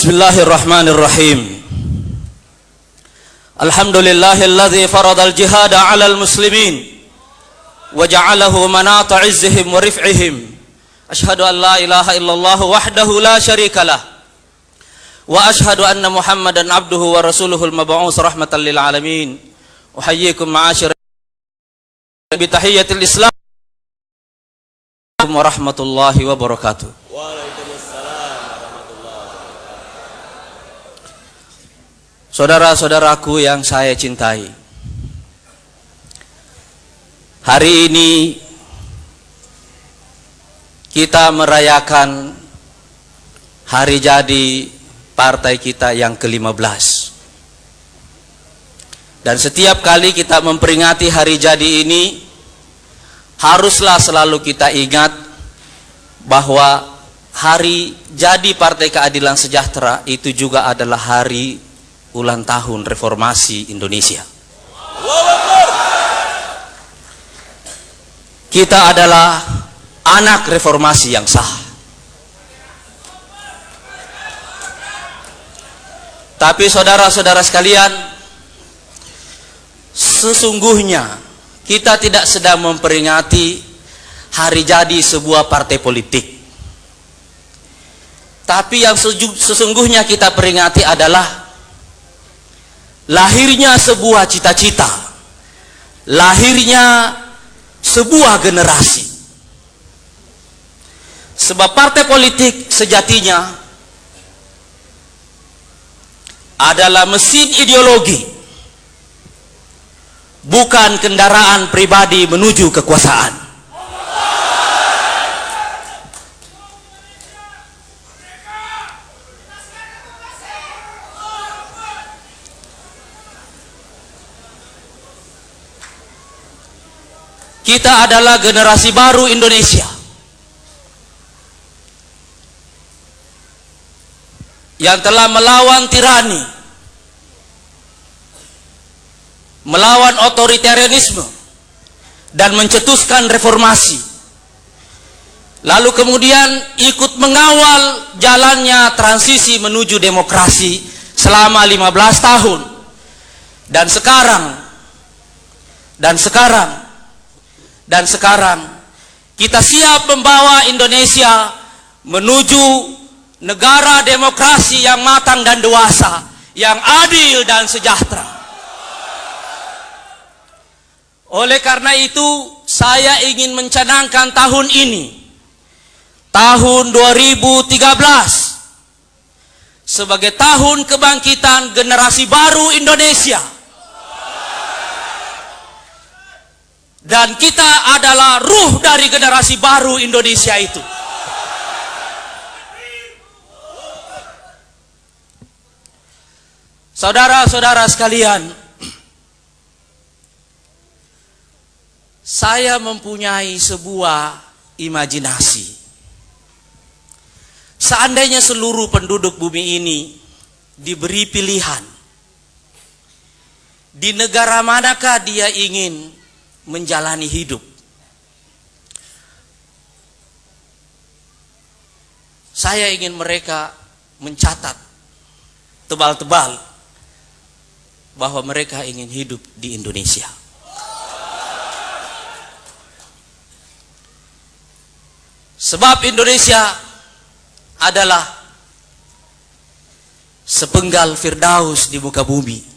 Bismillahirrahmanirrahim. Alhamdulillahilladzi faradal jihada 'alal muslimin wa ja'alahu manata 'izzihim wa rif'ihim. Asyhadu an la ilaha illallah wahdahu la syarikalah wa asyhadu anna Muhammadan abduhu wa rasuluhul mab'uts rahmatan lil alamin. Uhayyikum ma'asyiral bi tahiyyatil Islam warahmatullahi wabarakatuh. Saudara-saudaraku yang saya cintai, hari ini kita merayakan hari jadi partai kita yang ke-15. Dan setiap kali kita memperingati hari jadi ini, haruslah selalu kita ingat bahwa hari jadi Partai Keadilan Sejahtera itu juga adalah hari ulang tahun reformasi Indonesia. Kita adalah anak reformasi yang sah. Tapi saudara-saudara sekalian, sesungguhnya kita tidak sedang memperingati hari jadi sebuah partai politik. Tapi yang sesungguhnya kita peringati adalah lahirnya sebuah cita-cita, lahirnya sebuah generasi. Sebab partai politik sejatinya adalah mesin ideologi, bukan kendaraan pribadi menuju kekuasaan. Kita adalah generasi baru Indonesia yang telah melawan tirani, melawan otoritarianisme, dan mencetuskan reformasi. Lalu kemudian ikut mengawal jalannya transisi menuju demokrasi selama 15 tahun. Dan sekarang kita siap membawa Indonesia menuju negara demokrasi yang matang dan dewasa, yang adil dan sejahtera. Oleh karena itu, saya ingin mencanangkan tahun ini, tahun 2013, sebagai tahun kebangkitan generasi baru Indonesia. Dan kita adalah ruh dari generasi baru Indonesia itu. Saudara-saudara sekalian, saya mempunyai sebuah imajinasi. Seandainya seluruh penduduk bumi ini diberi pilihan, di negara manakah dia ingin menjalani hidup, saya ingin mereka mencatat tebal-tebal bahwa mereka ingin hidup di Indonesia. Sebab Indonesia adalah sepenggal Firdaus di muka bumi.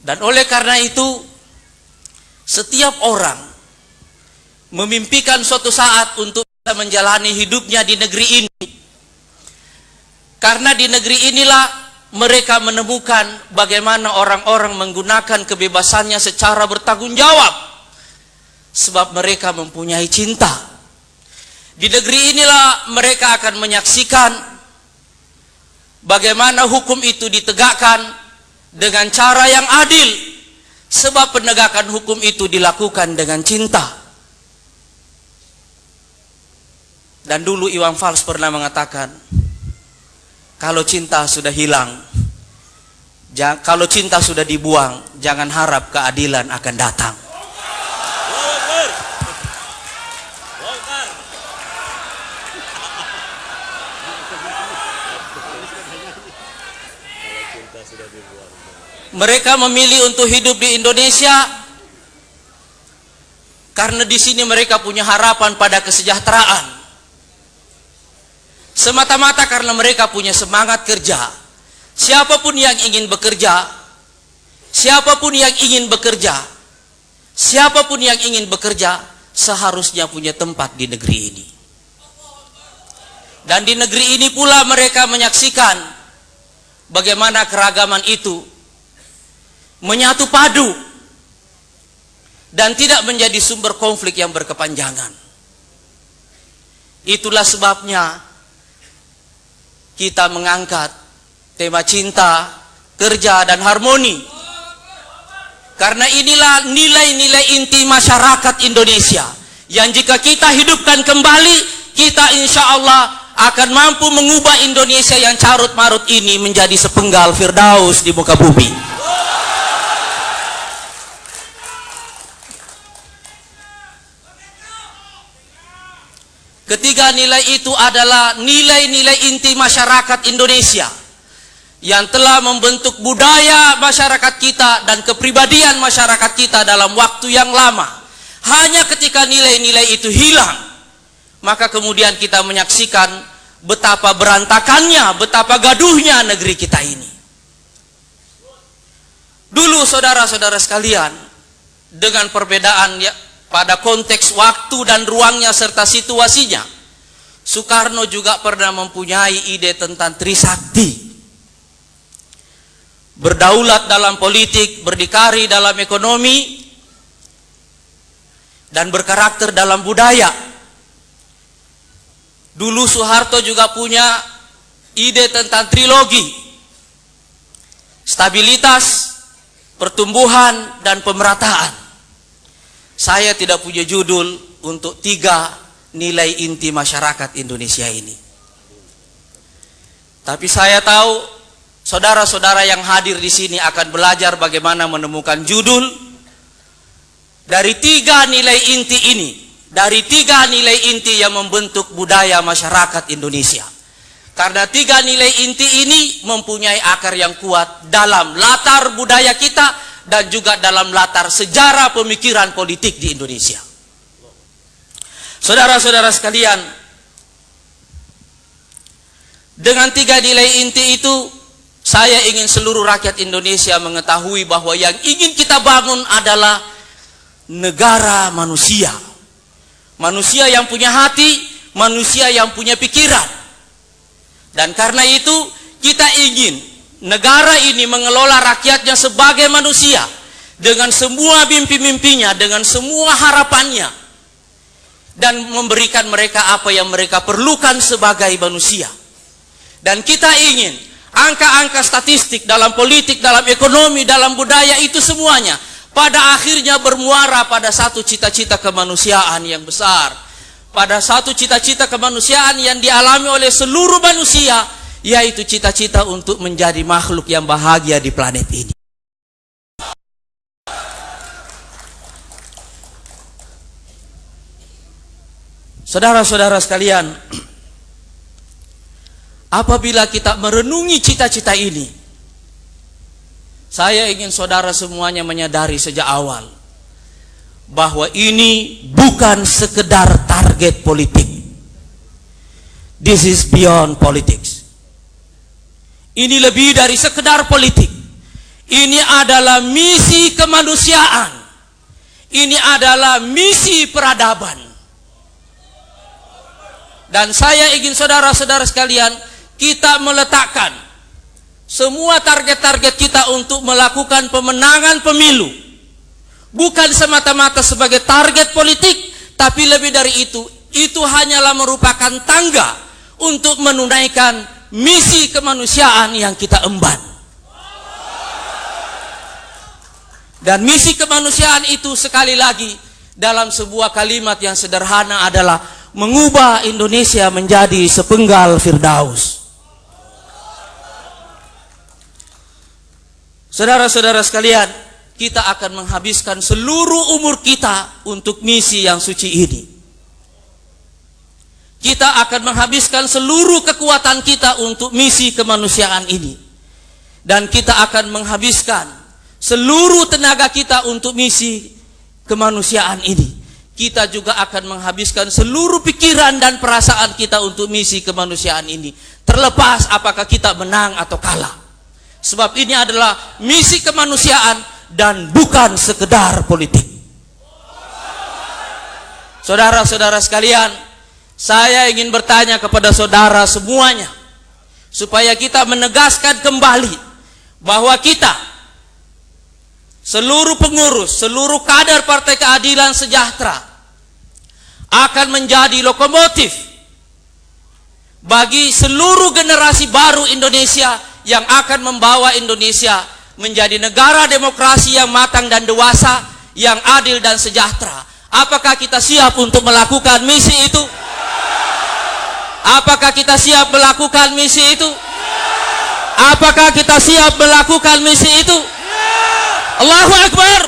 Dan oleh karena itu, setiap orang memimpikan suatu saat untuk bisa menjalani hidupnya di negeri ini. Karena di negeri inilah mereka menemukan bagaimana orang-orang menggunakan kebebasannya secara bertanggung jawab. Sebab mereka mempunyai cinta. Di negeri inilah mereka akan menyaksikan bagaimana hukum itu ditegakkan dengan cara yang adil, sebab penegakan hukum itu dilakukan dengan cinta. Dan dulu Iwan Fals pernah mengatakan, kalau cinta sudah hilang, kalau cinta sudah dibuang, jangan harap keadilan akan datang. Mereka memilih untuk hidup di Indonesia karena di sini mereka punya harapan pada kesejahteraan. Semata-mata karena mereka punya semangat kerja. Siapapun yang ingin bekerja, siapapun yang ingin bekerja, siapapun yang ingin bekerja seharusnya punya tempat di negeri ini. Dan di negeri ini pula mereka menyaksikan bagaimana keragaman itu menyatu padu dan tidak menjadi sumber konflik yang berkepanjangan. Itulah sebabnya kita mengangkat tema cinta, kerja, dan harmoni. Karena inilah nilai-nilai inti masyarakat Indonesia yang jika kita hidupkan kembali, kita insya Allah akan mampu mengubah Indonesia yang carut-marut ini menjadi sepenggal firdaus di muka bumi. Ketiga nilai itu adalah nilai-nilai inti masyarakat Indonesia yang telah membentuk budaya masyarakat kita dan kepribadian masyarakat kita dalam waktu yang lama. Hanya ketika nilai-nilai itu hilang, maka kemudian kita menyaksikan betapa berantakannya, betapa gaduhnya negeri kita ini. Dulu saudara-saudara sekalian, dengan perbedaan ya, pada konteks waktu dan ruangnya serta situasinya, Soekarno juga pernah mempunyai ide tentang Trisakti. Berdaulat dalam politik, berdikari dalam ekonomi, dan berkarakter dalam budaya. Dulu Soeharto juga punya ide tentang trilogi. Stabilitas, pertumbuhan, dan pemerataan. Saya tidak punya judul untuk tiga nilai inti masyarakat Indonesia ini. Tapi saya tahu saudara-saudara yang hadir di sini akan belajar bagaimana menemukan judul dari tiga nilai inti ini, dari tiga nilai inti yang membentuk budaya masyarakat Indonesia. Karena tiga nilai inti ini mempunyai akar yang kuat dalam latar budaya kita dan juga dalam latar sejarah pemikiran politik di Indonesia. Saudara-saudara sekalian, dengan tiga nilai inti itu, saya ingin seluruh rakyat Indonesia mengetahui bahwa yang ingin kita bangun adalah negara manusia. Manusia yang punya hati, manusia yang punya pikiran. Dan karena itu, kita ingin negara ini mengelola rakyatnya sebagai manusia dengan semua mimpi-mimpinya, dengan semua harapannya, dan memberikan mereka apa yang mereka perlukan sebagai manusia. Dan kita ingin angka-angka statistik dalam politik, dalam ekonomi, dalam budaya itu semuanya pada akhirnya bermuara pada satu cita-cita kemanusiaan yang besar, pada satu cita-cita kemanusiaan yang dialami oleh seluruh manusia, yaitu cita-cita untuk menjadi makhluk yang bahagia di planet ini. Saudara-saudara sekalian, apabila kita merenungi cita-cita ini, saya ingin saudara semuanya menyadari sejak awal bahwa ini bukan sekedar target politik. This is beyond politics. Ini lebih dari sekedar politik. Ini adalah misi kemanusiaan. Ini adalah misi peradaban. Dan saya ingin saudara-saudara sekalian, kita meletakkan semua target-target kita untuk melakukan pemenangan pemilu. Bukan semata-mata sebagai target politik, tapi lebih dari itu hanyalah merupakan tangga untuk menunaikan misi kemanusiaan yang kita emban. Dan misi kemanusiaan itu sekali lagi dalam sebuah kalimat yang sederhana adalah mengubah Indonesia menjadi sepenggal firdaus. Saudara-saudara sekalian, kita akan menghabiskan seluruh umur kita untuk misi yang suci ini. Kita akan menghabiskan seluruh kekuatan kita untuk misi kemanusiaan ini. dan kita akan menghabiskan seluruh tenaga kita untuk misi kemanusiaan ini. Kita juga akan menghabiskan seluruh pikiran dan perasaan kita untuk misi kemanusiaan ini, terlepas apakah kita menang atau kalah. Sebab ini adalah misi kemanusiaan dan bukan sekedar politik. Saudara-saudara sekalian, saya ingin bertanya kepada saudara semuanya, supaya kita menegaskan kembali bahwa kita, seluruh pengurus, seluruh kader Partai Keadilan Sejahtera, akan menjadi lokomotif bagi seluruh generasi baru Indonesia yang akan membawa Indonesia menjadi negara demokrasi yang matang dan dewasa, yang adil dan sejahtera. Apakah kita siap untuk melakukan misi itu? Apakah kita siap melakukan misi itu? Apakah kita siap melakukan misi itu? Allahu Akbar!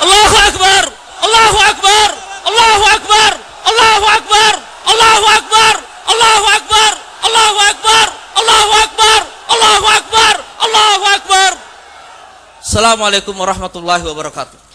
Allahu Akbar! Allahu Akbar! Allahu Akbar! Allahu Akbar! Allahu Akbar! Allahu Akbar! Allahu Akbar! Allahu Akbar! Allahu Akbar! Allahu Akbar! Assalamualaikum warahmatullahi wabarakatuh.